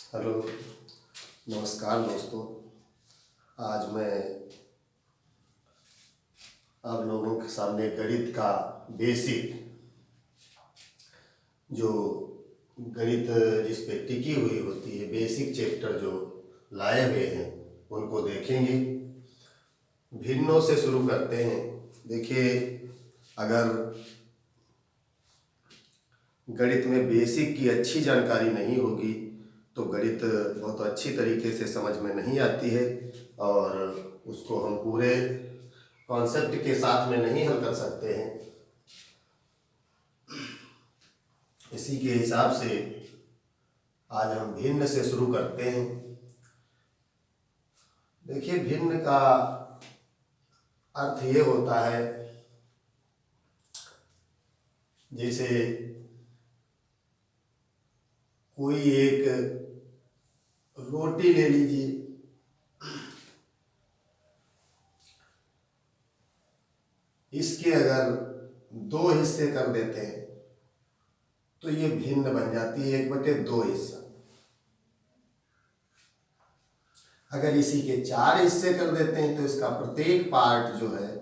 Hello, नमस्कार दोस्तों। आज मैं आप लोगों के सामने गणित का बेसिक जो गणित जिस पे टिकी हुई होती है, बेसिक चैप्टर जो लाए हुए हैं उनको देखेंगे। भिन्नों से शुरू करते हैं। देखिए, अगर गणित में बेसिक की अच्छी जानकारी नहीं होगी तो गणित बहुत अच्छी तरीके से समझ में नहीं आती है और उसको हम पूरे कॉन्सेप्ट के साथ में नहीं हल कर सकते हैं। इसी के हिसाब से आज हम भिन्न से शुरू करते हैं। देखिए, भिन्न का अर्थ ये होता है, जैसे कोई एक रोटी ले लीजिए, इसके अगर दो हिस्से कर देते हैं तो ये भिन्न बन जाती है, 1/2 हिस्सा। अगर इसी के 4 हिस्से कर देते हैं तो इसका प्रत्येक पार्ट जो है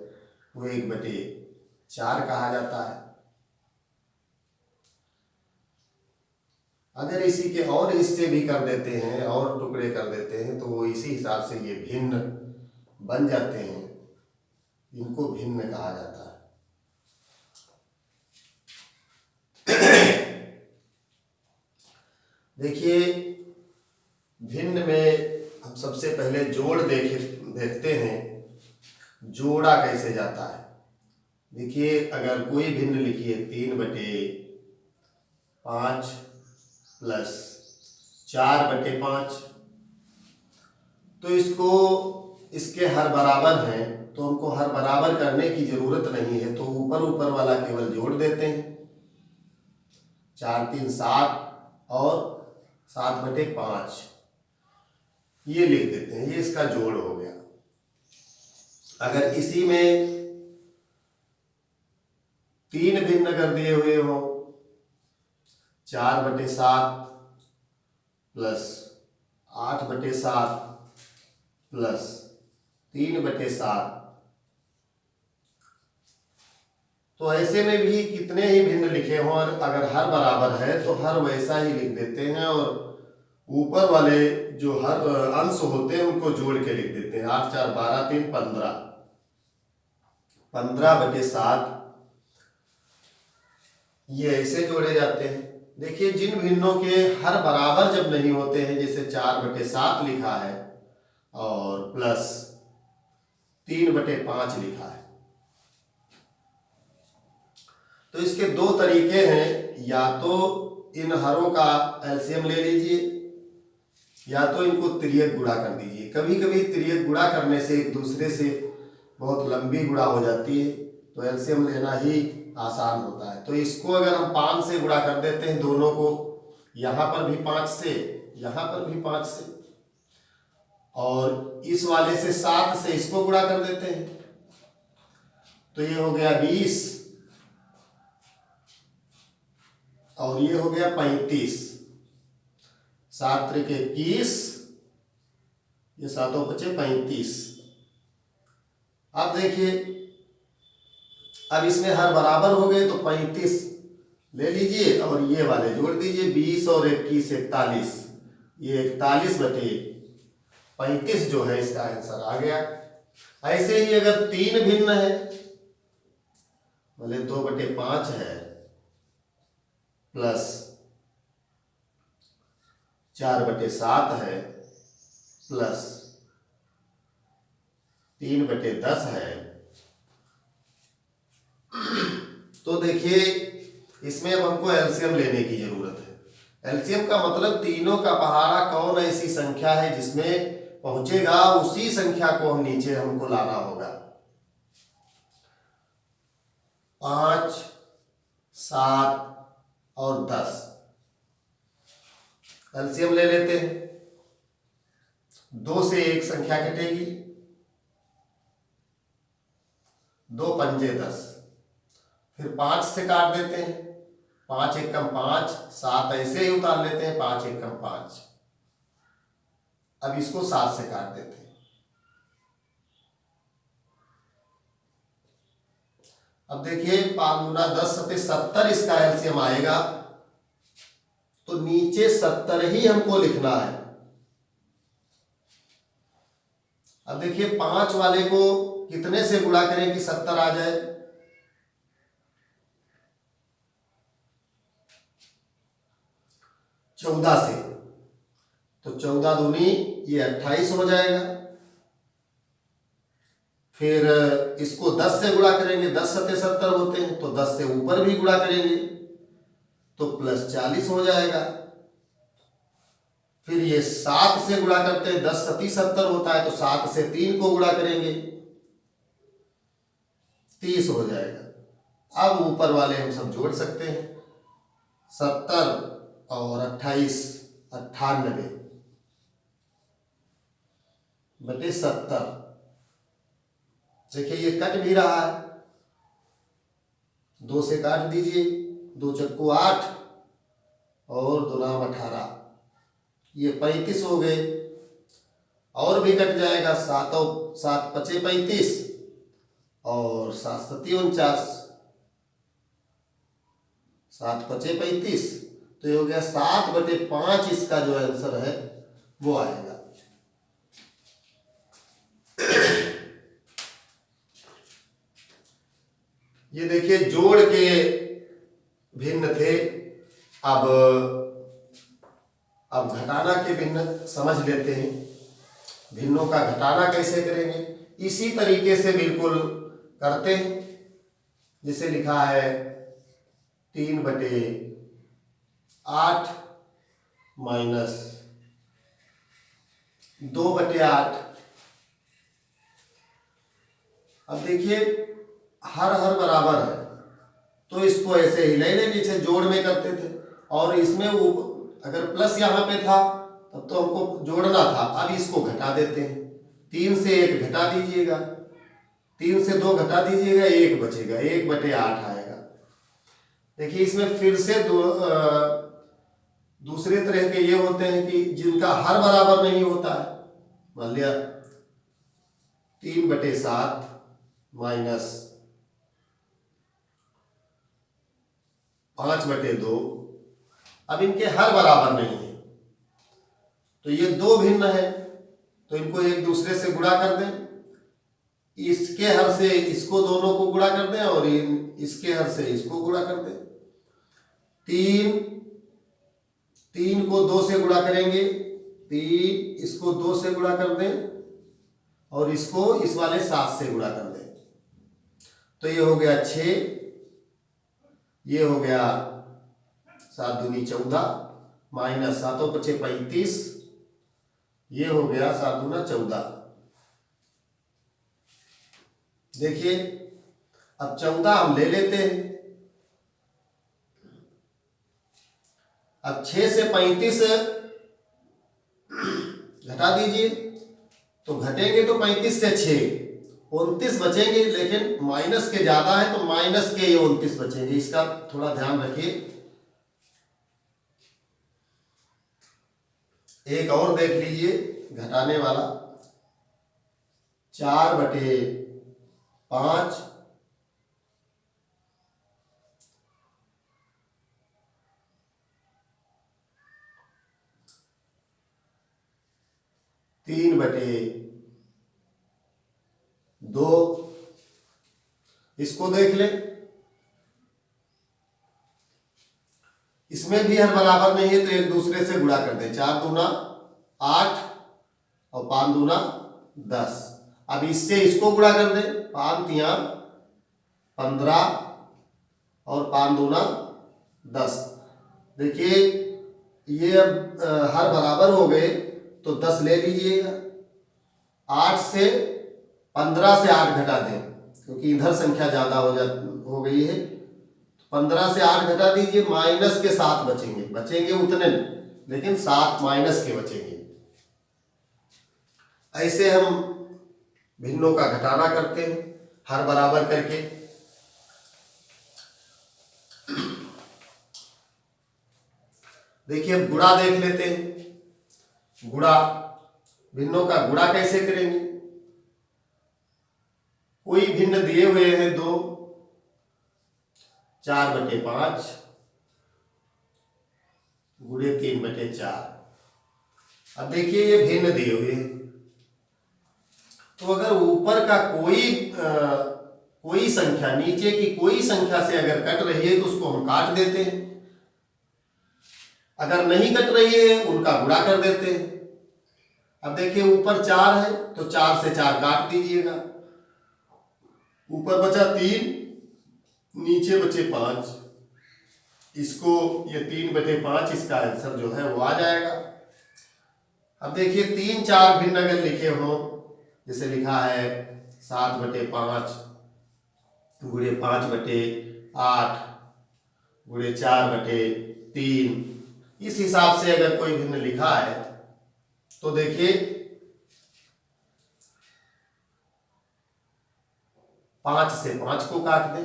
वो 1/4 कहा जाता है। अगर इसी के और हिस्से भी कर देते हैं और टुकड़े कर देते हैं तो वो इसी हिसाब से ये भिन्न बन जाते हैं। इनको भिन्न कहा जाता है। देखिए, भिन्न में हम सबसे पहले जोड़ देखते हैं, जोड़ा कैसे जाता है। देखिए, अगर कोई भिन्न लिखिए 3/5 प्लस 4/5, तो इसको इसके हर बराबर हैं तो हमको हर बराबर करने की जरूरत नहीं है, तो ऊपर ऊपर वाला केवल जोड़ देते हैं। 4 3 7 और 7/5 ये लिख देते हैं, ये इसका जोड़ हो गया। अगर इसी में 3 भिन्न कर दिए हुए हो, 4/7 प्लस 8/7 प्लस 3/7, तो ऐसे में भी कितने ही भिन्न लिखे हों और अगर हर बराबर है तो हर वैसा ही लिख देते हैं और ऊपर वाले जो हर अंश होते हैं उनको जोड़ के लिख देते हैं। 8 4 12 3 15, 15/7 ये ऐसे जोड़े जाते हैं। देखिए, जिन भिन्नों के हर बराबर जब नहीं होते हैं, जैसे 4/7 लिखा है और प्लस 3/5 लिखा है, तो इसके दो तरीके हैं। या तो इन हरों का एलसीएम ले लीजिए या तो इनको तिर्यक गुणा कर दीजिए। कभी कभी तिर्यक गुणा करने से एक दूसरे से बहुत लंबी गुणा हो जाती है, तो एलसीएम लेना ही आसान होता है। तो इसको अगर हम 5 से गुणा कर देते हैं दोनों को, यहाँ पर भी 5 से, यहाँ पर भी 5 से, और इस वाले से 7 से इसको गुणा कर देते हैं, तो ये हो गया 20 और ये हो गया 35। 7 त्रिक 21, ये 7 बचे 35। अब देखिए, अब इसमें हर बराबर हो गए तो 35 ले लीजिए और ये वाले जोड़ दीजिए। 20 और 21 41, ये 41/35 जो है इसका आंसर आ गया। ऐसे ही अगर 3 भिन्न है, बोले 2/5 है प्लस 4/7 है प्लस 3/10 है, तो देखिए इसमें अब हमको एलसीएम लेने की जरूरत है। एलसीएम का मतलब तीनों का पहाड़ा कौन ऐसी संख्या है जिसमें पहुंचेगा, उसी संख्या को हम नीचे हमको लाना होगा। 5 7 और 10 एलसीएम ले लेते हैं। 2 से एक संख्या कटेगी, 2 पंजे 10, फिर 5 से काट देते हैं, 5 एकम 5, 7 ऐसे ही उतार लेते हैं, 5 एकम 5, अब इसको 7 से काट देते हैं। अब देखिए 5 दूना 10 सते 70 इसका एलसीएम आएगा, तो नीचे 70 ही हमको लिखना है। अब देखिए 5 वाले को कितने से गुणा करें कि 70 आ जाए? 14 से, तो 14 दूनी ये 28 हो जाएगा। फिर इसको 10 से गुणा करेंगे, 10 सते 70 होते हैं, तो 10 से ऊपर भी गुणा करेंगे तो प्लस 40 हो जाएगा। फिर ये 7 से गुणा करते हैं, 10 सती 70 होता है, तो 7 से 3 को गुणा करेंगे 30 हो जाएगा। अब ऊपर वाले हम सब जोड़ सकते हैं, 70 और 28 98 बटे 70। देखिए ये कट भी रहा है, 2 से काट दीजिए, 2 चक्कू 8 और 2 नाम 18, ये 35 हो गए। और भी कट जाएगा, 7 और 7 पचे 35 और 7 सती 49, 7 पचे 35, तो ये हो गया 7/5 इसका जो आंसर है वो आएगा। ये देखिए जोड़ के भिन्न थे, अब घटाना के भिन्न समझ लेते हैं। भिन्नों का घटाना कैसे करेंगे, इसी तरीके से बिल्कुल करते हैं। जिसे लिखा है 3/8 माइनस 2/8। अब देखिए हर बराबर है, तो इसको ऐसे ही ले लें जैसे जोड़ में करते थे, और इसमें वो अगर प्लस यहाँ पे था तब तो हमको जोड़ना था, अब इसको घटा देते हैं। 3 से 1 घटा दीजिएगा, 3 से 2 घटा दीजिएगा, 1 बचेगा, 1/8 आएगा। देखिए इसमें फिर से दूसरे तरह के ये होते हैं कि जिनका हर बराबर नहीं होता है। मान लिया 3/7 माइनस 5/2, अब इनके हर बराबर नहीं है, तो ये 2 भिन्न है, तो इनको एक दूसरे से गुणा कर दें। इसके हर से इसको दोनों को गुणा कर दें और इसके हर से इसको गुणा कर दें। 3 को 2 से गुणा करेंगे, 3 इसको 2 से गुणा कर दें और इसको इस वाले 7 से गुणा कर दें, तो ये हो गया 6, ये हो गया 7 दूनी 14 माइनस 7 पचे 35, ये हो गया 7 दूना 14। देखिए अब 14 हम ले लेते हैं। अब 6 से 35 घटा दीजिए, तो घटेंगे तो 35 से 6 29 बचेंगे, लेकिन माइनस के ज्यादा है तो माइनस के ये 29 बचेंगे, इसका थोड़ा ध्यान रखिए। एक और देख लीजिए घटाने वाला, 4/5 3/2, इसको देख ले, इसमें भी हर बराबर नहीं है, तो एक दूसरे से गुणा कर दें। 4 दूना 8 और 5 दूना 10। अब इससे इसको गुणा कर दें, 5 तिया 15 और 5 दूना 10। देखिए ये अब हर बराबर हो गए, तो 10 ले लीजिएगा। 8 से 15 से 8 घटा दें, क्योंकि इधर संख्या ज्यादा हो गई है, 15 से 8 घटा दीजिए, माइनस के 7 बचेंगे उतने, लेकिन 7 माइनस के बचेंगे। ऐसे हम भिन्नों का घटाना करते हैं हर बराबर करके। देखिए अब गुणा देख लेते हैं। गुणा भिन्नों का गुणा कैसे करेंगे। कोई भिन्न दिए हुए हैं 2, 4/5 गुणे 3/4। अब देखिए ये भिन्न दिए हुए हैं, तो अगर ऊपर का कोई संख्या नीचे की कोई संख्या से अगर कट रही है तो उसको हम काट देते हैं, अगर नहीं कट रही है उनका गुणा कर देते हैं। अब देखिए ऊपर 4 है तो 4 से 4 काट दीजिएगा, ऊपर बचा 3, नीचे बचे 5, इसको ये 3/5 इसका आंसर जो है वो आ जाएगा। अब देखिए 3, 4 भिन्न अगर लिखे हो, जैसे लिखा है 7/5 गुणे 5/8 गुणे 4/3, इस हिसाब से अगर कोई भिन्न लिखा है तो देखिए 5 से 5 को काट दे।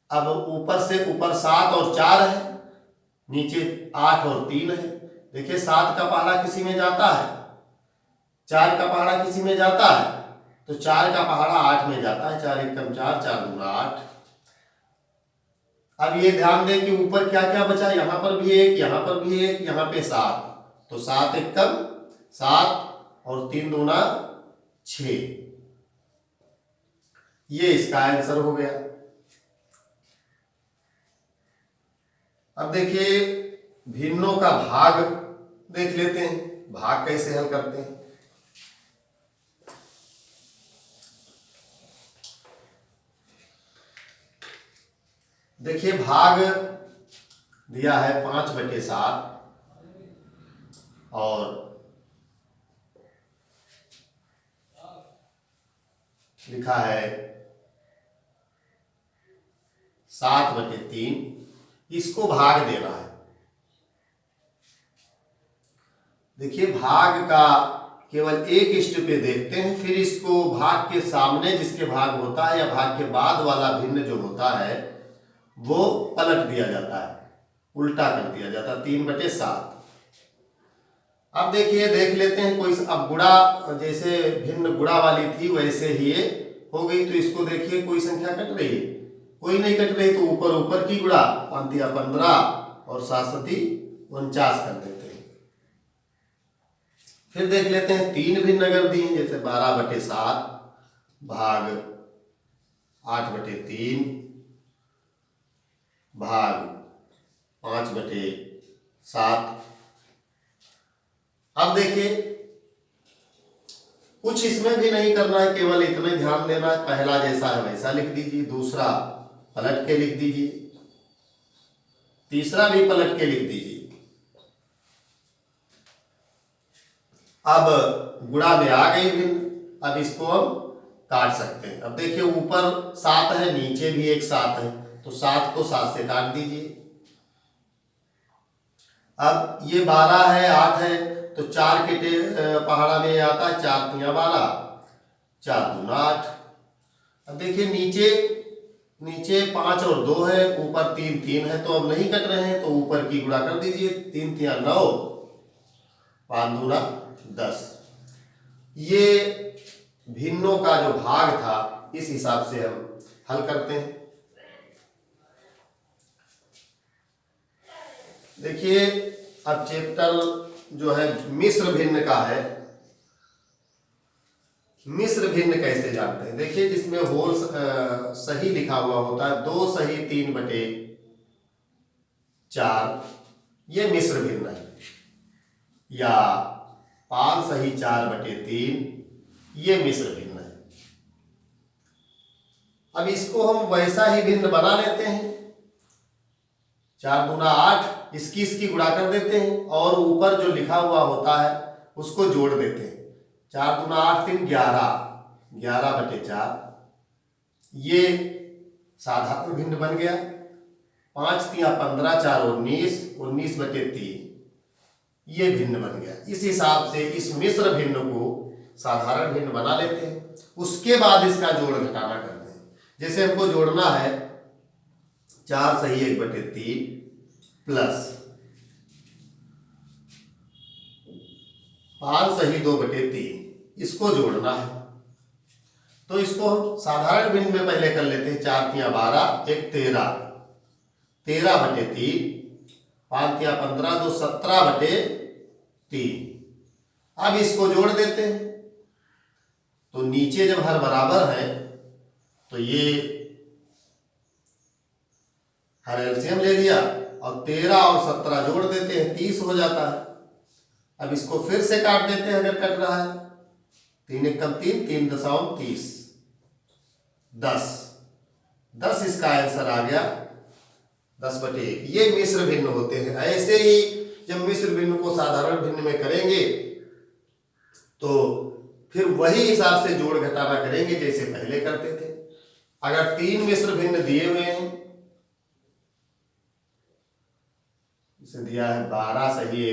अब ऊपर 7 और 4 है, नीचे 8 और 3 है। देखिए 7 का पहाड़ा किसी में जाता है, 4 का पहाड़ा किसी में जाता है, तो 4 का पहाड़ा 8 में जाता है। 4 एकम 4, 4 दूना 8। अब ये ध्यान दें कि ऊपर क्या क्या बचा, यहां पर भी 1, यहां पर भी 1, यहां पे 7, तो 7 एकम 7 और 3 दूना 6, ये इसका आंसर हो गया। अब देखिए भिन्नों का भाग देख लेते हैं, भाग कैसे हल करते हैं। देखिए भाग दिया है 5/7 और लिखा है 7/3, इसको भाग देना है। देखिए भाग का केवल एक स्टेप पे देखते हैं, फिर इसको भाग के सामने जिसके भाग होता है या भाग के बाद वाला भिन्न जो होता है वो पलट दिया जाता है, उल्टा कर दिया जाता है, 3/7। अब देखिए देख लेते हैं कोई, अब गुणा जैसे भिन्न गुणा वाली थी वैसे ही ये हो गई, तो इसको देखिए कोई संख्या कट रही है, कोई नहीं कट रही, तो ऊपर की गुणा 5 या 15 और 7 49 कर देते हैं। फिर देख लेते हैं 3 भिन्न अगर दिए, जैसे 12/7 भाग 8/3 भाग 5/7। अब देखिए कुछ इसमें भी नहीं करना है, केवल इतना ही ध्यान देना है, पहला जैसा है वैसा लिख दीजिए, दूसरा पलट के लिख दीजिए, तीसरा भी पलट के लिख दीजिए। अब गुणा में आ गई भिन्न, अब इसको हम काट सकते हैं। अब देखिए ऊपर 7 है, नीचे भी एक 7 है, तो 7 को 7 से काट दीजिए। अब ये 12 है, 8 है, तो 4 के पहाड़ा में आता है, 4 तिया 12, 4 दूना 8। अब देखिए नीचे 5 और 2 है, ऊपर 3 है, तो अब नहीं कट रहे हैं, तो ऊपर की गुणा कर दीजिए, 3 तिया 9, 5 दूना 10। ये भिन्नों का जो भाग था इस हिसाब से हम हल करते हैं। देखिए अब चैप्टर जो है मिश्र भिन्न का है। मिश्र भिन्न कैसे जानते हैं, देखिए जिसमें होल सही लिखा हुआ होता है, 2 सही 3/4, ये मिश्र भिन्न है, या 5 सही 4/3, ये मिश्र भिन्न है। अब इसको हम वैसा ही भिन्न बना लेते हैं, 4 दूना 8, इसकी गुणा कर देते हैं और ऊपर जो लिखा हुआ होता है उसको जोड़ देते हैं। 4 दूना 8, 3 11, 11/4, ये साधारण भिन्न बन गया। 5 तिया 15, 4 19, 19/3, ये भिन्न बन गया। इस हिसाब से इस मिश्र भिन्न को साधारण भिन्न बना लेते हैं, उसके बाद इसका जोड़ घटाना करते हैं। जैसे हमको जोड़ना है 4 सही 1/3 प्लस 5 सही 2/3, इसको जोड़ना है। तो इसको हम साधारण भिन्न में पहले कर लेते हैं। 4 तिया 12, 1 13, 13/3, 5 तिया 15, 2 17/3। अब इसको जोड़ देते हैं। तो नीचे जब हर बराबर है तो ये हर एलसीएम ले लिया और 13 और 17 जोड़ देते हैं, 30 हो जाता है। अब इसको फिर से काट देते हैं अगर कट रहा है। 3 एकम 3, 3 दशमलव 30, 10 इसका आंसर आ गया 10/1। ये मिश्र भिन्न होते हैं। ऐसे ही जब मिश्र भिन्न को साधारण भिन्न में करेंगे तो फिर वही हिसाब से जोड़ घटाना करेंगे जैसे पहले करते थे। अगर 3 मिश्र भिन्न दिए हुए हैं, इसे दिया है 12 सही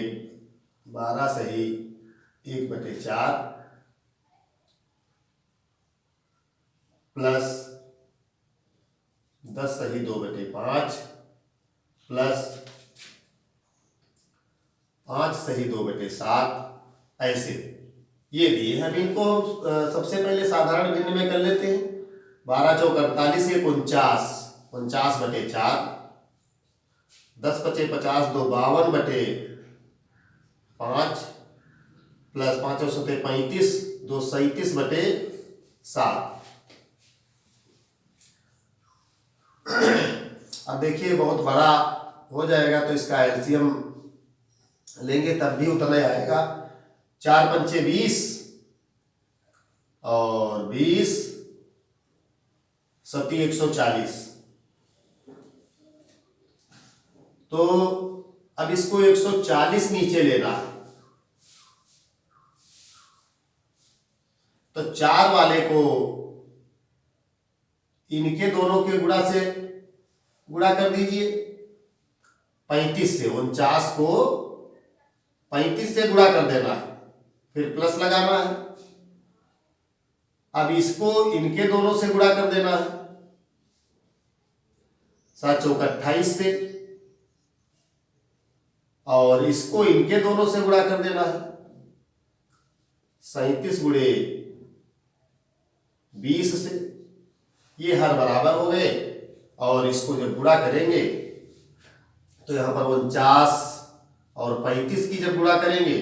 1/4 प्लस 10 सही 2/5 प्लस 5 सही 2/7, ऐसे ये दिए हैं। अब इनको हम सबसे पहले साधारण भिन्न में कर लेते हैं। 12 चौक 48, 49, 49/4, 10 पचे 50, 2 52/5 प्लस 5 और 7 35, 2 37/7। अब देखिए बहुत बड़ा हो जाएगा तो इसका एलसीएम लेंगे तब भी उतना ही आएगा। 4 पंचे 20 और 20 सती 140। तो अब इसको 140 नीचे लेना है। तो 4 वाले को इनके दोनों के गुणा से गुणा कर दीजिए 35 से। 49 को 35 से गुणा कर देना है, फिर प्लस लगाना है। अब इसको इनके दोनों से गुणा कर देना है 7 चौक 28 से, और इसको इनके दोनों से गुणा कर देना है 37 गुणे 20 से। ये हर बराबर हो गए और इसको जब गुणा करेंगे तो यहां पर 49 और 35 की जब गुणा करेंगे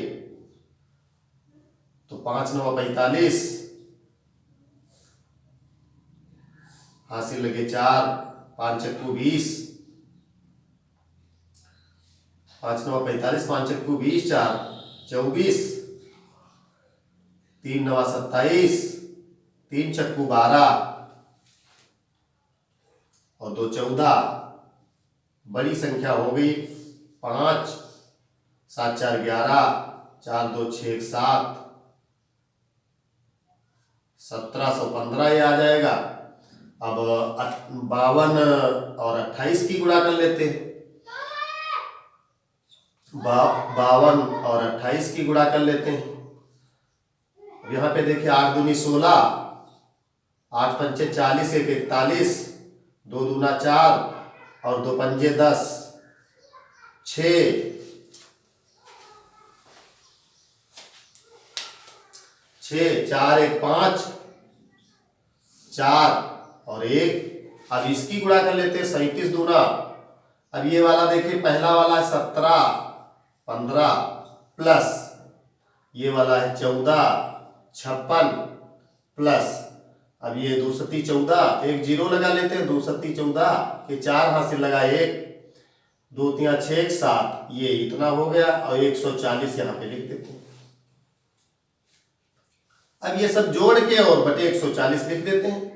तो 5 9 45, हासिल लगे 4, 5 चक्कू 20, 5 9 45, 5 चक्कू 20, 4 24, 3 9 27, 3 चक्कू 12 और 2 14। बड़ी संख्या हो गई 5, 7 4 11, 4 2 6 7, 1715 ये आ जाएगा। अब 52 और 28 की गुणा कर लेते हैं। 52 और 28 की गुणा कर लेते हैं। अब यहाँ पे देखिए 8 दूनी 16, 8 पंचे 40, 1 41, 2 दूना 4 और 2 पंजे 10, 6 4 1 5, 4 और 1। अब इसकी गुणा कर लेते हैं 37 दूना। अब ये वाला देखिए पहला वाला है 17 15 प्लस ये वाला है 14 56 प्लस, अब ये 2 सती 14, एक जीरो लगा लेते हैं। 2 सती 14 के 4 हासिल लगा 1, 2 तिया 6 7, ये इतना हो गया और 140 यहाँ पे लिख देते हैं। अब ये सब जोड़ के और बटे 140 लिख देते हैं।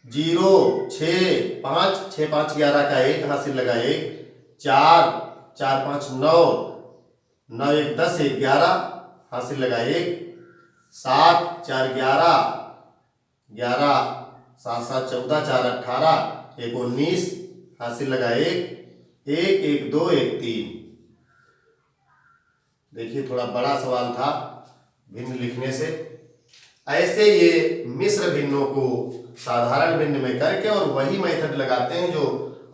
0 6 5, 6 5 11 का 1 हासिल लगा 1, 4 4 5 9, 9 1 10, 1 11 हासिल लगा 1, 7 4 11, 11 7 7 14, 4 18, 1 19 हासिल लगा 1, 1 1 2 1 3। देखिए थोड़ा बड़ा सवाल था भिन्न लिखने से। ऐसे ये मिश्र भिन्नों को साधारण भिन्न में करके और वही मेथड लगाते हैं जो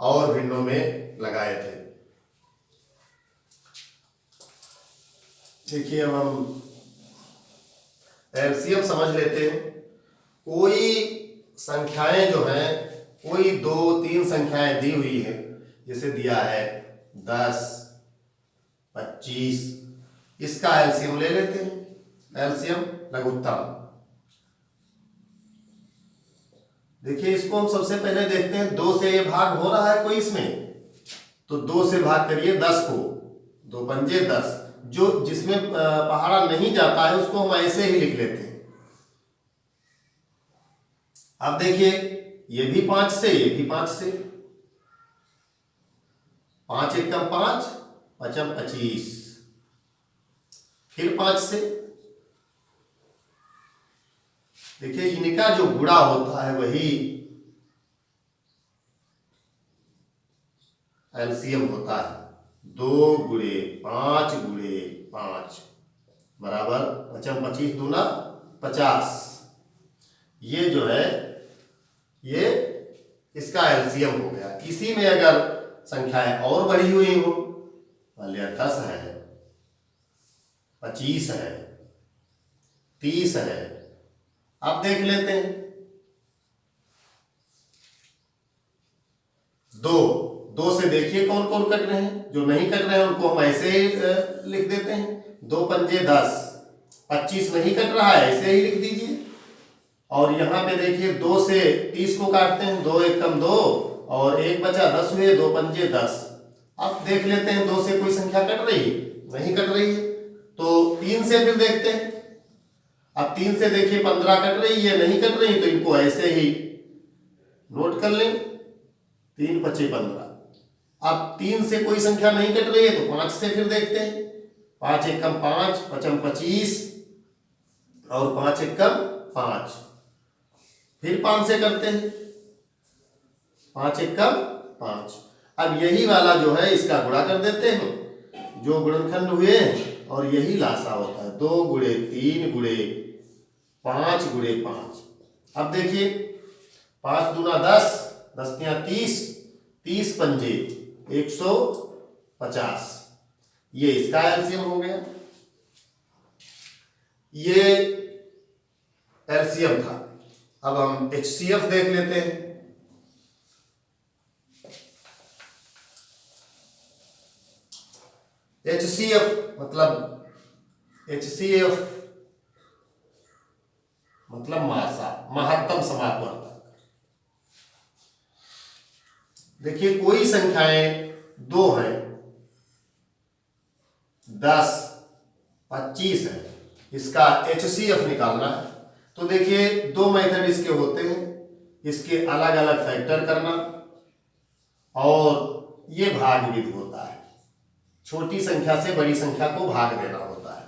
और भिन्नों में लगाए थे। देखिए अब हम एलसीएम समझ लेते हैं। कोई संख्याएं जो हैं, कोई 2-3 संख्याएं दी हुई है, जैसे दिया है 10, 25, इसका एलसीएम ले लेते हैं। एलसीएम लघुत्तम। देखिए इसको हम सबसे पहले देखते हैं, 2 से ये भाग हो रहा है कोई इसमें, तो 2 से भाग करिए 10 को, 2 पंजे 10। जो जिसमें पहाड़ा नहीं जाता है उसको हम ऐसे ही लिख लेते हैं। अब देखिए ये भी 5 से, ये भी 5 से, 5 एकम 5, पचम 25, फिर 5 से। देखिए इनका जो गुणा होता है वही एलसीएम होता है। 2 गुणे 5 गुणे 5 बराबर पचम 25 दूना 50। ये जो है ये इसका एलसीएम हो गया। इसी में अगर संख्याएं और बढ़ी हुई हो, मान लिया 10 है, 25 है, 30 है, अब देख लेते हैं। 2 से देखिए कौन कौन कट रहे हैं, जो नहीं कट रहे हैं उनको हम ऐसे ही लिख देते हैं। 2 पंजे 10, 25 नहीं कट रहा है, ऐसे ही लिख दीजिए। और यहाँ पे देखिए 2 से 30 को काटते हैं, 2 एकम 2 और 1 बचा, 10 हुए, 2 पंजे 10। अब देख लेते हैं 2 से कोई संख्या कट रही है, नहीं कट रही है, तो 3 से फिर देखते हैं। अब 3 से देखिए 15 कट रही है, नहीं कट रही, तो इनको ऐसे ही नोट कर लें, 3 पचे 15। अब 3 से कोई संख्या नहीं कट रही है तो 5 से फिर देखते हैं। 5 एकम 5, पचम 25 और 5 एकम 5, फिर 5 से करते हैं, 5 एकम 5। अब यही वाला जो है इसका गुणा कर देते हैं, जो गुणनखंड हुए और यही लासा होता है। 2 गुणे 3 गुणे 5 गुणे 5। अब देखिए 5 दूना 10, 10 तिया 30, 30 पंजे 150, ये इसका एलसीएम हो गया। ये एलसीएम था। अब हम एचसीएफ देख लेते हैं। एचसीएफ मतलब मासा, महत्तम समापवर्तक। देखिए कोई संख्याएं 2 हैं, 10, 25 है, इसका एचसीएफ निकालना है। तो देखिए 2 मेथड इसके होते हैं, इसके अलग अलग फैक्टर करना और ये भाग विधि होता है। छोटी संख्या से बड़ी संख्या को भाग देना होता है।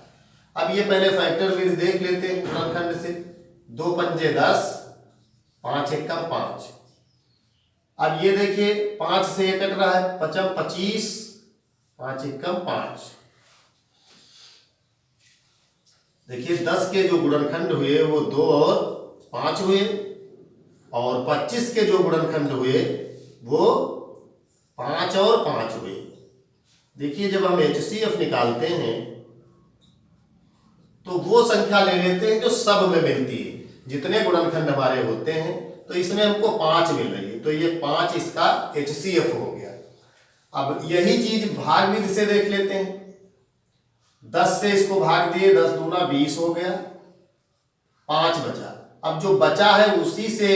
अब ये पहले फैक्टर विधि देख लेते हैं गुणनखंड से। 2 पंजे 10, 5 एकम 5। अब ये देखिए 5 से ये कट रहा है, पचम 25, 5 एकम 5। देखिए 10 के जो गुणनखंड हुए वो 2 और 5 हुए, और 25 के जो गुणनखंड हुए वो 5 और 5 हुए। देखिए जब हम एचसीएफ निकालते हैं तो वो संख्या ले लेते हैं जो सब में मिलती है। जितने गुणनखंड हमारे होते हैं तो इसमें हमको 5 मिल रही है, तो ये 5 इसका एचसीएफ हो गया। अब यही चीज भाग विधि से देख लेते हैं। 10 से इसको भाग दिए, 10 दूना 20 हो गया, 5 बचा। अब जो बचा है उसी से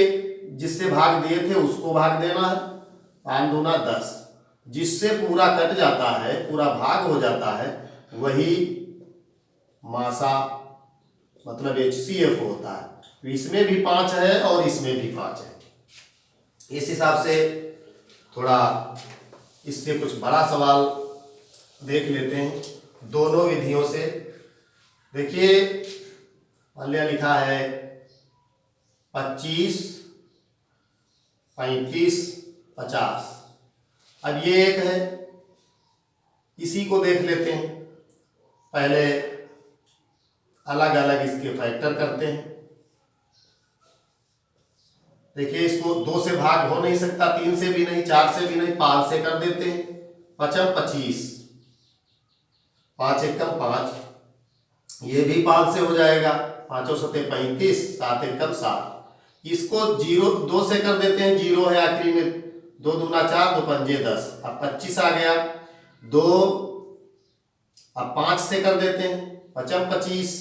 जिससे भाग दिए थे उसको भाग देना है। 5 दूना 10, जिससे पूरा कट जाता है, पूरा भाग हो जाता है, वही मासा मतलब एचसीएफ होता है। तो इसमें भी 5 है और इसमें भी 5 है। इस हिसाब से थोड़ा इससे कुछ बड़ा सवाल देख लेते हैं दोनों विधियों से। देखिए मान लिया लिखा है 25, 35, 50। अब ये एक है, इसी को देख लेते हैं। पहले अलग अलग इसके फैक्टर करते हैं। देखिए इसको 2 से भाग हो नहीं सकता, 3 से भी नहीं, 4 से भी नहीं, 5 से कर देते हैं। पचम 25, 5 एकम 5, ये भी 5 से हो जाएगा। 5 सते 35, 7 एकम 7। इसको 2 से कर देते हैं, 0 है आखिरी में, 2 दूना 4, 2 पंजे 10। अब 25 आ गया, 2 अब 5 से कर देते हैं, 5 25,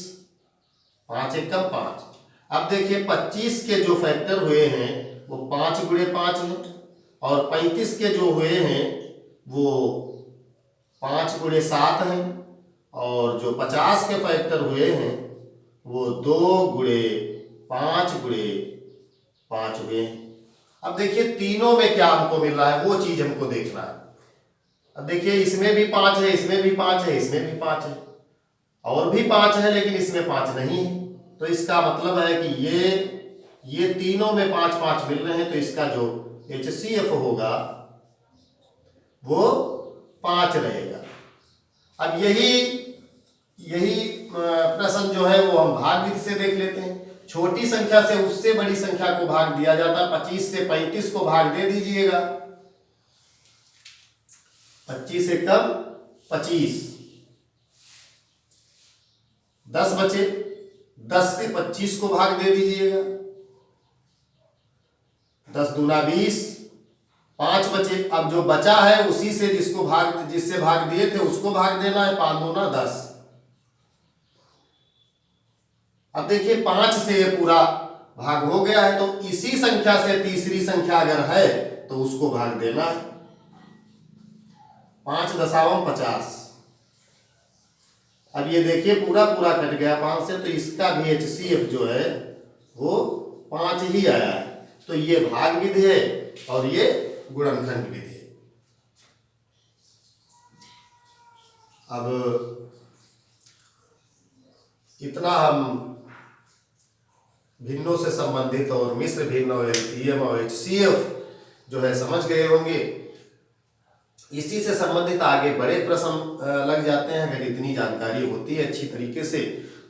5 एकम 5। अब देखिए 25 के जो फैक्टर हुए हैं वो 5 गुणे 5 है, और 35 के जो हुए हैं वो 5 गुणे 7 हैं, और जो 50 के फैक्टर हुए हैं वो 2 गुणे 5 गुणे 5 हुए हैं। अब देखिए तीनों में क्या हमको मिल रहा है वो चीज हमको देखना है। अब देखिए इसमें भी 5 है, इसमें भी 5 है, इसमें भी 5 है, और भी 5 है, लेकिन इसमें 5 नहीं है। तो इसका मतलब है कि ये तीनों में 5 5 मिल रहे हैं, तो इसका जो HCF होगा वो 5 रहेगा। अब यही प्रश्न जो है वो हम भाग विधि से देख लेते हैं। छोटी संख्या से उससे बड़ी संख्या को भाग दिया जाता, 25 से 35 को भाग दे दीजिएगा, 25 एकम 25, 10 बचे, 10 से 25 को भाग दे दीजिएगा, 10 दूना 20, 5 बचे। अब जो बचा है उसी से जिससे भाग दिए थे उसको भाग देना है, 5 दूना 10। अब देखिए 5 से ये पूरा भाग हो गया है, तो इसी संख्या से तीसरी संख्या अगर है तो उसको भाग देना है, 5 दशावम 50। अब ये देखिए पूरा पूरा कट गया 5 से, तो इसका भी HCF जो है वो 5 ही आया है। तो ये भाग विधि है और ये गुणनखंड विधि है। अब इतना हम भिन्नों से संबंधित और मिश्र भिन्न और LCM और HCF जो है समझ गए होंगे। इसी से संबंधित आगे बड़े प्रश्न लग जाते हैं। अगर इतनी जानकारी होती है अच्छी तरीके से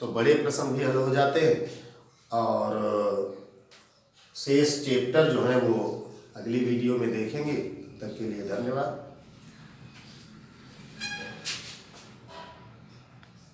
तो बड़े प्रश्न भी हल हो जाते हैं, और शेष चैप्टर जो है वो अगली वीडियो में देखेंगे। तब तक के लिए धन्यवाद।